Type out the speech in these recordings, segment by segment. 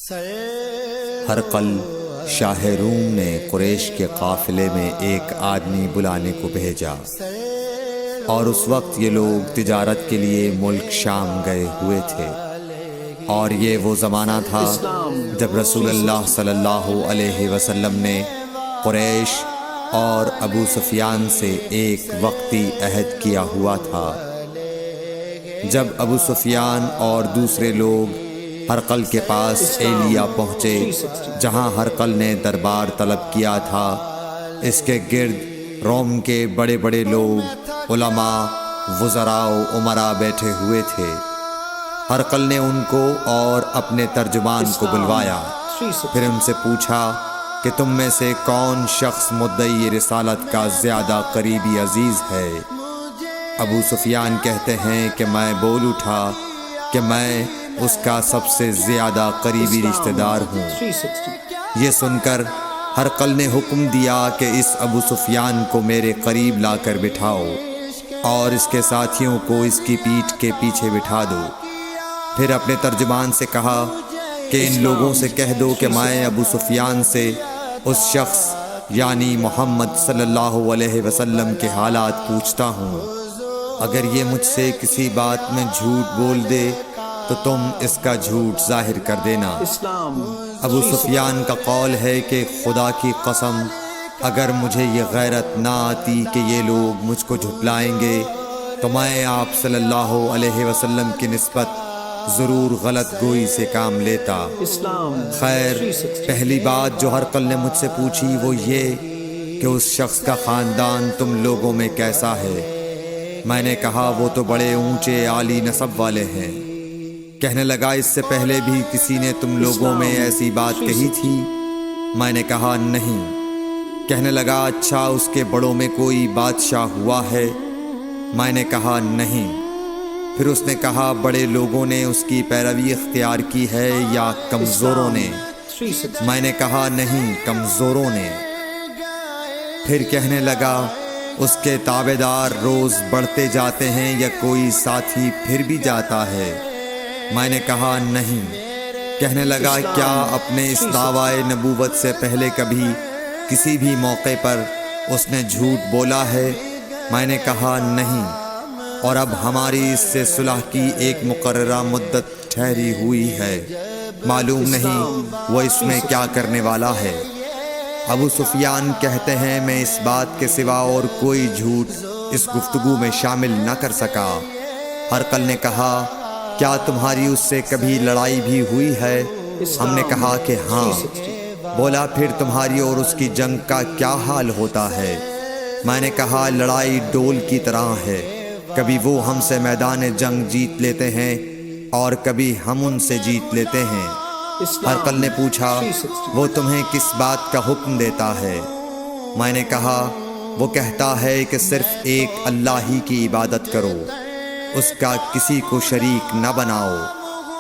ہرقل شاہ روم نے قریش کے قافلے میں ایک آدمی بلانے کو بھیجا، اور اس وقت یہ لوگ تجارت کے لیے ملک شام گئے ہوئے تھے، اور یہ وہ زمانہ تھا جب رسول اللہ صلی اللہ علیہ وسلم نے قریش اور ابو سفیان سے ایک وقتی عہد کیا ہوا تھا۔ جب ابو سفیان اور دوسرے لوگ ہرقل کے پاس ایلیا پہنچے جہاں ہرقل نے دربار طلب کیا تھا، اس کے گرد روم کے بڑے بڑے لوگ، علماء، وزراء و امراء بیٹھے ہوئے تھے۔ ہرقل نے ان کو اور اپنے ترجمان کو بلوایا، پھر ان سے پوچھا کہ تم میں سے کون شخص مدعی رسالت کا زیادہ قریبی عزیز ہے؟ ابو سفیان کہتے ہیں کہ میں بول اٹھا کہ میں اس کا سب سے زیادہ قریبی رشتہ دار ہوں۔ یہ سن کر ہرقل نے حکم دیا کہ اس ابو سفیان کو میرے قریب لا کر بٹھاؤ اور اس کے ساتھیوں کو اس کی پیٹھ کے پیچھے بٹھا دو۔ پھر اپنے ترجمان سے کہا کہ ان لوگوں سے کہہ دو کہ میں ابو سفیان سے اس شخص یعنی محمد صلی اللہ علیہ وسلم کے حالات پوچھتا ہوں، اگر یہ مجھ سے کسی بات میں جھوٹ بول دے تو تم اس کا جھوٹ ظاہر کر دینا۔ ابو سفیان کا قول ہے کہ خدا کی قسم اگر مجھے یہ غیرت نہ آتی کہ یہ لوگ مجھ کو جھٹلائیں گے تو میں آپ صلی اللہ علیہ وسلم کی نسبت ضرور غلط گوئی سے کام لیتا۔ خیر، پہلی بات جو ہرقل نے مجھ سے پوچھی وہ یہ کہ اس شخص کا خاندان تم لوگوں میں کیسا ہے؟ میں نے کہا وہ تو بڑے اونچے عالی نسب والے ہیں۔ کہنے لگا اس سے پہلے بھی کسی نے تم لوگوں میں ایسی بات کہی تھی؟ میں نے کہا نہیں۔ کہنے لگا اچھا اس کے بڑوں میں کوئی بادشاہ ہوا ہے؟ میں نے کہا نہیں۔ پھر اس نے کہا بڑے لوگوں نے اس کی پیروی اختیار کی ہے یا کمزوروں نے؟ میں نے کہا نہیں، کمزوروں نے۔ پھر کہنے لگا اس کے تابعدار روز بڑھتے جاتے ہیں یا کوئی ساتھی پھر بھی جاتا ہے؟ میں نے کہا نہیں۔ کہنے لگا کیا اپنے اس دعوی نبوت سے پہلے کبھی کسی بھی موقع پر اس نے جھوٹ بولا ہے؟ میں نے کہا نہیں، اور اب ہماری اس سے صلح کی ایک مقررہ مدت ٹھہری ہوئی ہے، معلوم نہیں وہ اس میں کیا کرنے والا ہے۔ ابو سفیان کہتے ہیں میں اس بات کے سوا اور کوئی جھوٹ اس گفتگو میں شامل نہ کر سکا۔ ہرقل نے کہا کیا تمہاری اس سے کبھی لڑائی بھی ہوئی ہے؟ ہم نے کہا کہ ہاں۔ بولا پھر تمہاری اور اس کی جنگ کا کیا حال ہوتا ہے؟ میں نے کہا لڑائی ڈول کی طرح ہے، کبھی وہ ہم سے میدان جنگ جیت لیتے ہیں اور کبھی ہم ان سے جیت لیتے ہیں۔ ہرقل نے پوچھا وہ تمہیں کس بات کا حکم دیتا ہے؟ میں نے کہا وہ کہتا ہے کہ صرف ایک اللہ ہی کی عبادت کرو، اس کا کسی کو شریک نہ بناؤ،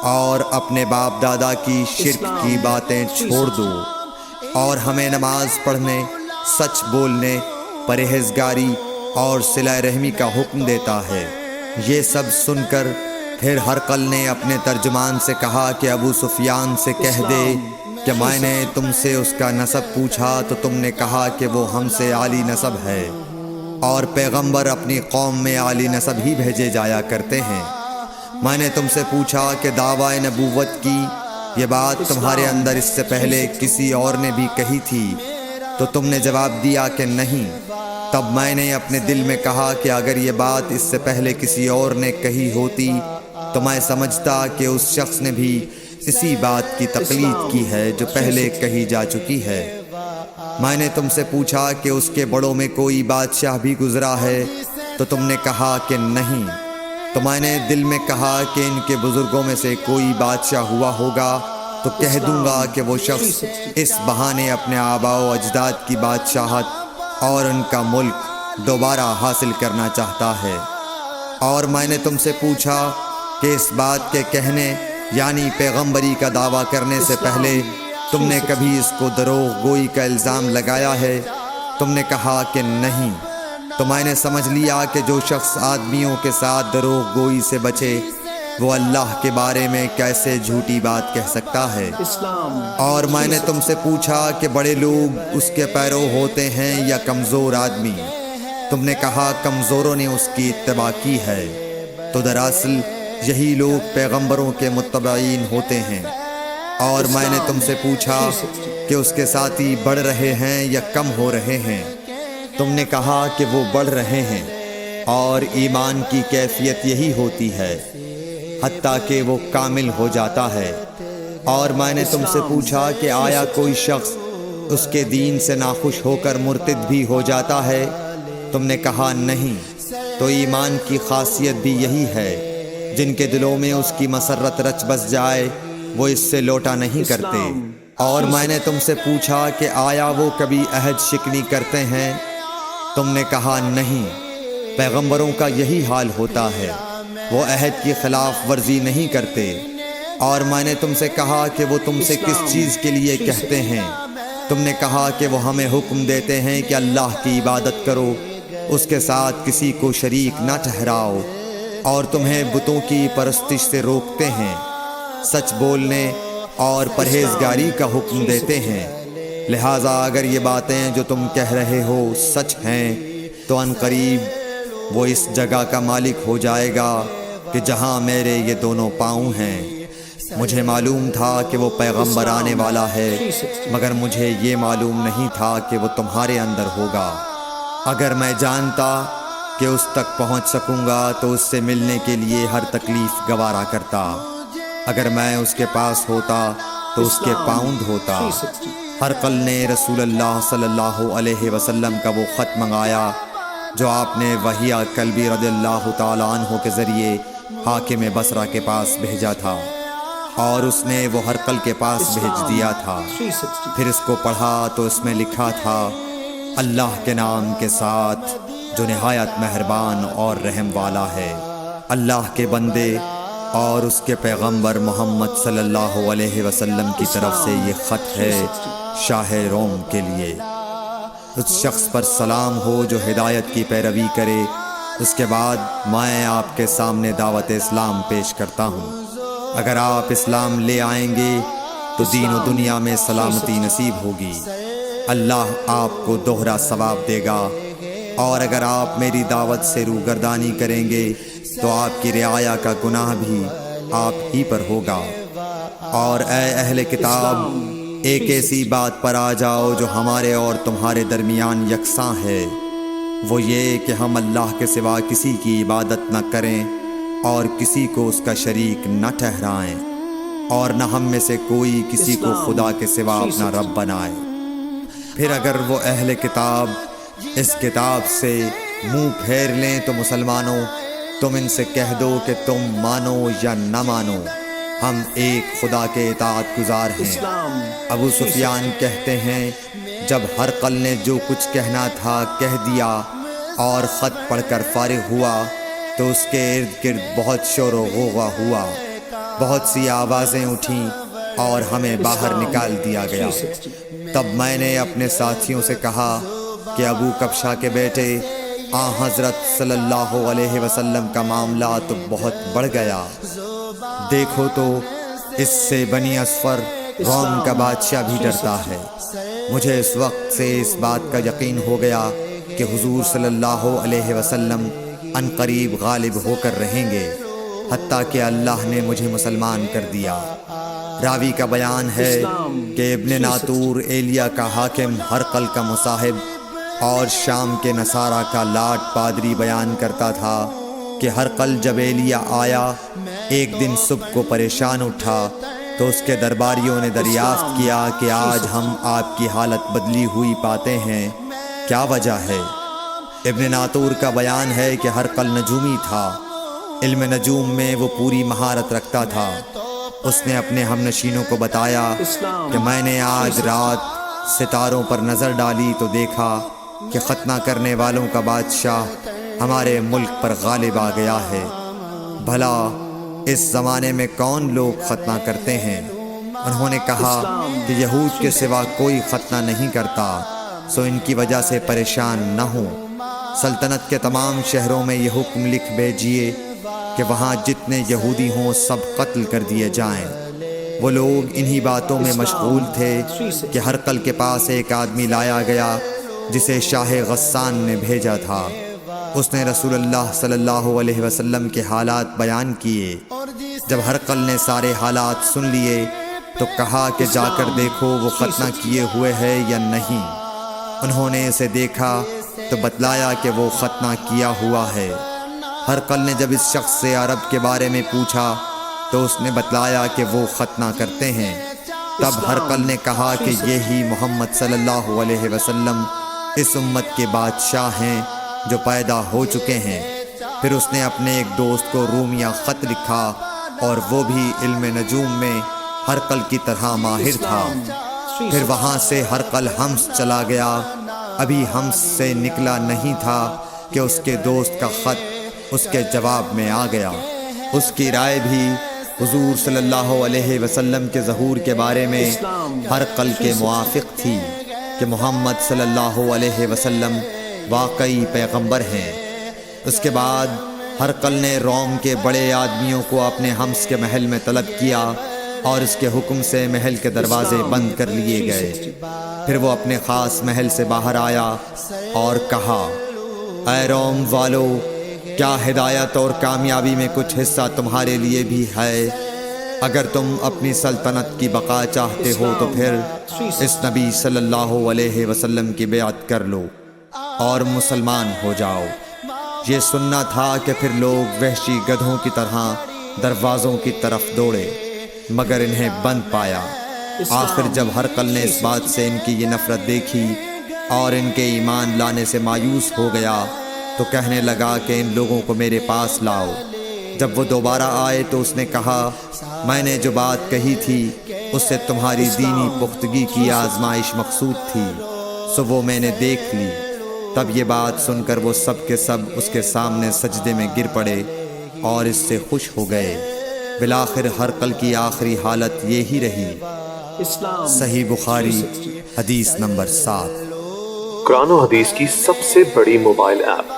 اور اپنے باپ دادا کی شرک کی باتیں چھوڑ دو، اور ہمیں نماز پڑھنے، سچ بولنے، پرہیزگاری اور صلہ رحمی کا حکم دیتا ہے۔ یہ سب سن کر پھر ہرقل نے اپنے ترجمان سے کہا کہ ابو سفیان سے کہہ دے کہ میں نے تم سے اس کا نسب پوچھا تو تم نے کہا کہ وہ ہم سے عالی نسب ہے، اور پیغمبر اپنی قوم میں عالی نسب ہی بھیجے جایا کرتے ہیں۔ میں نے تم سے پوچھا کہ دعوی نبوت کی یہ بات تمہارے اندر اس سے پہلے کسی اور نے بھی کہی تھی؟ تو تم نے جواب دیا کہ نہیں۔ تب میں نے اپنے دل میں کہا کہ اگر یہ بات اس سے پہلے کسی اور نے کہی ہوتی تو میں سمجھتا کہ اس شخص نے بھی اسی بات کی تقلید کی ہے جو پہلے کہی جا چکی ہے۔ میں نے تم سے پوچھا کہ اس کے بڑوں میں کوئی بادشاہ بھی گزرا ہے؟ تو تم نے کہا کہ نہیں۔ تو میں نے دل میں کہا کہ ان کے بزرگوں میں سے کوئی بادشاہ ہوا ہوگا تو کہہ دوں گا کہ وہ شخص اس بہانے اپنے آباء و اجداد کی بادشاہت اور ان کا ملک دوبارہ حاصل کرنا چاہتا ہے۔ اور میں نے تم سے پوچھا کہ اس بات کے کہنے یعنی پیغمبری کا دعویٰ کرنے سے پہلے تم نے کبھی اس کو دروغ گوئی کا الزام لگایا ہے؟ تم نے کہا کہ نہیں۔ تو میں نے سمجھ لیا کہ جو شخص آدمیوں کے ساتھ دروغ گوئی سے بچے وہ اللہ کے بارے میں کیسے جھوٹی بات کہہ سکتا ہے؟ اور میں نے تم سے پوچھا کہ بڑے لوگ اس کے پیرو ہوتے ہیں یا کمزور آدمی؟ تم نے کہا کمزوروں نے اس کی اتباع کی ہے۔ تو دراصل یہی لوگ پیغمبروں کے متبعین ہوتے ہیں۔ اور میں نے تم سے پوچھا کہ اس کے ساتھی بڑھ رہے ہیں یا کم ہو رہے ہیں؟ تم نے کہا کہ وہ بڑھ رہے ہیں، اور ایمان کی کیفیت یہی ہوتی ہے حتیٰ کہ وہ کامل ہو جاتا ہے۔ اور میں نے تم سے پوچھا کہ آیا کوئی شخص اس کے دین سے ناخوش ہو کر مرتد بھی ہو جاتا ہے؟ تم نے کہا نہیں۔ تو ایمان کی خاصیت بھی یہی ہے، جن کے دلوں میں اس کی مسرت رچ بس جائے وہ اس سے لوٹا نہیں کرتے۔ اور میں نے تم سے پوچھا کہ آیا وہ کبھی عہد شکنی کرتے ہیں؟ تم نے کہا نہیں۔ پیغمبروں کا یہی حال ہوتا ہے، وہ عہد کی خلاف ورزی نہیں کرتے۔ اور میں نے تم سے کہا کہ وہ تم سے کس چیز کے لیے کہتے ہیں؟ تم نے کہا کہ وہ ہمیں حکم دیتے ہیں کہ اللہ کی عبادت کرو، اس کے ساتھ کسی کو شریک نہ ٹھہراؤ، اور تمہیں بتوں کی پرستش سے روکتے ہیں، سچ بولنے اور پرہیزگاری کا حکم دیتے ہیں۔ لہٰذا اگر یہ باتیں جو تم کہہ رہے ہو سچ ہیں تو ان قریب وہ اس جگہ کا مالک ہو جائے گا کہ جہاں میرے یہ دونوں پاؤں ہیں۔ مجھے معلوم تھا کہ وہ پیغمبر آنے والا ہے، مگر مجھے یہ معلوم نہیں تھا کہ وہ تمہارے اندر ہوگا۔ اگر میں جانتا کہ اس تک پہنچ سکوں گا تو اس سے ملنے کے لیے ہر تکلیف گوارا کرتا۔ اگر میں اس کے پاس ہوتا تو اس کے پاؤں دھوتا۔ ہرقل نے رسول اللہ صلی اللہ علیہ وسلم کا وہ خط منگایا جو آپ نے وحیہ کلبی رضی اللہ تعالیٰ عنہ کے ذریعے حاکم بصرہ کے پاس بھیجا تھا، اور اس نے وہ ہرقل کے پاس بھیج دیا تھا۔ پھر اس کو پڑھا تو اس میں لکھا تھا، اللہ کے نام کے ساتھ جو نہایت مہربان اور رحم والا ہے۔ اللہ کے بندے اور اس کے پیغمبر محمد صلی اللہ علیہ وسلم کی طرف سے یہ خط ہے شاہ روم کے لیے۔ اس شخص پر سلام ہو جو ہدایت کی پیروی کرے۔ اس کے بعد میں آپ کے سامنے دعوت اسلام پیش کرتا ہوں۔ اگر آپ اسلام لے آئیں گے تو دین و دنیا میں سلامتی نصیب ہوگی، اللہ آپ کو دوہرا ثواب دے گا۔ اور اگر آپ میری دعوت سے روگردانی کریں گے تو آپ کی رعایا کا گناہ بھی آپ ہی پر ہوگا۔ اور اے اہل کتاب، ایک ایسی بات پر آ جاؤ جو ہمارے اور تمہارے درمیان یکساں ہے، وہ یہ کہ ہم اللہ کے سوا کسی کی عبادت نہ کریں اور کسی کو اس کا شریک نہ ٹھہرائیں، اور نہ ہم میں سے کوئی کسی کو خدا کے سوا اپنا رب بنائے۔ پھر اگر وہ اہل کتاب اس کتاب سے منہ پھیر لیں تو مسلمانوں، تم ان سے کہہ دو کہ تم مانو یا نہ مانو، ہم ایک خدا کے اطاعت گزار ہیں۔ ابو سفیان کہتے ہیں، جب ہرقل نے جو کچھ کہنا تھا کہہ دیا اور خط پڑھ کر فارغ ہوا تو اس کے ارد گرد بہت شور و غوغا ہوا، بہت سی آوازیں اٹھیں اور ہمیں باہر نکال دیا گیا۔ تب میں نے اپنے ساتھیوں سے کہا کہ ابو کبشہ کے بیٹے حضرت صلی اللہ علیہ وسلم کا معاملہ تو بہت بڑھ گیا۔ دیکھو تو اس سے بنی اصفر روم کا بادشاہ بھی ڈرتا ہے۔ مجھے اس وقت سے اس بات کا یقین ہو گیا کہ حضور صلی اللہ علیہ وسلم ان قریب غالب ہو کر رہیں گے، حتیٰ کہ اللہ نے مجھے مسلمان کر دیا۔ راوی کا بیان ہے کہ ابن ناطور ایلیا کا حاکم ہرقل کا مصاحب اور شام کے نصارہ کا لاٹ پادری بیان کرتا تھا کہ ہرقل جب ایلیا آیا ایک دن صبح کو پریشان اٹھا تو اس کے درباریوں نے دریافت کیا کہ آج ہم آپ کی حالت بدلی ہوئی پاتے ہیں، کیا وجہ ہے؟ ابن ناطور کا بیان ہے کہ ہرقل نجومی تھا، علم نجوم میں وہ پوری مہارت رکھتا تھا۔ اس نے اپنے ہم نشینوں کو بتایا کہ میں نے آج رات ستاروں پر نظر ڈالی تو دیکھا کہ ختنہ کرنے والوں کا بادشاہ ہمارے ملک پر غالب آ گیا ہے۔ بھلا اس زمانے میں کون لوگ ختنہ کرتے ہیں؟ انہوں نے کہا کہ یہود کے سوا کوئی ختنہ نہیں کرتا، سو ان کی وجہ سے پریشان نہ ہوں۔ سلطنت کے تمام شہروں میں یہ حکم لکھ بھیجیے کہ وہاں جتنے یہودی ہوں سب قتل کر دیے جائیں۔ وہ لوگ انہی باتوں میں مشغول تھے کہ ہرقل کے پاس ایک آدمی لایا گیا جسے شاہ غسان نے بھیجا تھا۔ اس نے رسول اللہ صلی اللہ علیہ وسلم کے حالات بیان کیے۔ جب ہرقل نے سارے حالات سن لیے تو کہا کہ جا کر دیکھو وہ ختنہ کیے ہوئے ہے یا نہیں۔ انہوں نے اسے دیکھا تو بتلایا کہ وہ ختنہ کیا ہوا ہے۔ ہرقل نے جب اس شخص سے عرب کے بارے میں پوچھا تو اس نے بتلایا کہ وہ ختنہ کرتے ہیں۔ تب ہرقل نے کہا کہ یہی محمد صلی اللہ علیہ وسلم اس امت کے بادشاہ ہیں جو پیدا ہو چکے ہیں۔ پھر اس نے اپنے ایک دوست کو رومیہ خط لکھا اور وہ بھی علم نجوم میں ہرقل کی طرح ماہر تھا۔ پھر وہاں سے ہرقل حمص چلا گیا۔ ابھی حمص سے نکلا نہیں تھا کہ اس کے دوست کا خط اس کے جواب میں آ گیا۔ اس کی رائے بھی حضور صلی اللہ علیہ وسلم کے ظہور کے بارے میں ہرقل کے موافق تھی کہ محمد صلی اللہ علیہ وسلم واقعی پیغمبر ہیں۔ اس کے بعد ہرقل نے روم کے بڑے آدمیوں کو اپنے حمص کے محل میں طلب کیا اور اس کے حکم سے محل کے دروازے بند کر لیے گئے۔ پھر وہ اپنے خاص محل سے باہر آیا اور کہا، اے روم والو، کیا ہدایت اور کامیابی میں کچھ حصہ تمہارے لیے بھی ہے؟ اگر تم اپنی سلطنت کی بقا چاہتے ہو تو پھر اس نبی صلی اللہ علیہ وسلم کی بیعت کر لو اور مسلمان ہو جاؤ۔ یہ سننا تھا کہ پھر لوگ وحشی گدھوں کی طرح دروازوں کی طرف دوڑے مگر انہیں بند پایا۔ آخر جب ہرقل نے اس بات سے ان کی یہ نفرت دیکھی اور ان کے ایمان لانے سے مایوس ہو گیا تو کہنے لگا کہ ان لوگوں کو میرے پاس لاؤ۔ جب وہ دوبارہ آئے تو اس نے کہا، میں نے جو بات کہی تھی اس سے تمہاری دینی پختگی کی آزمائش مقصود تھی، سو وہ میں نے دیکھ لی۔ تب یہ بات سن کر وہ سب کے سب اس کے سامنے سجدے میں گر پڑے اور اس سے خوش ہو گئے۔ بالآخر ہرقل کی آخری حالت یہی رہی۔ صحیح بخاری حدیث نمبر 7۔ قرآن و حدیث کی سب سے بڑی موبائل ایپ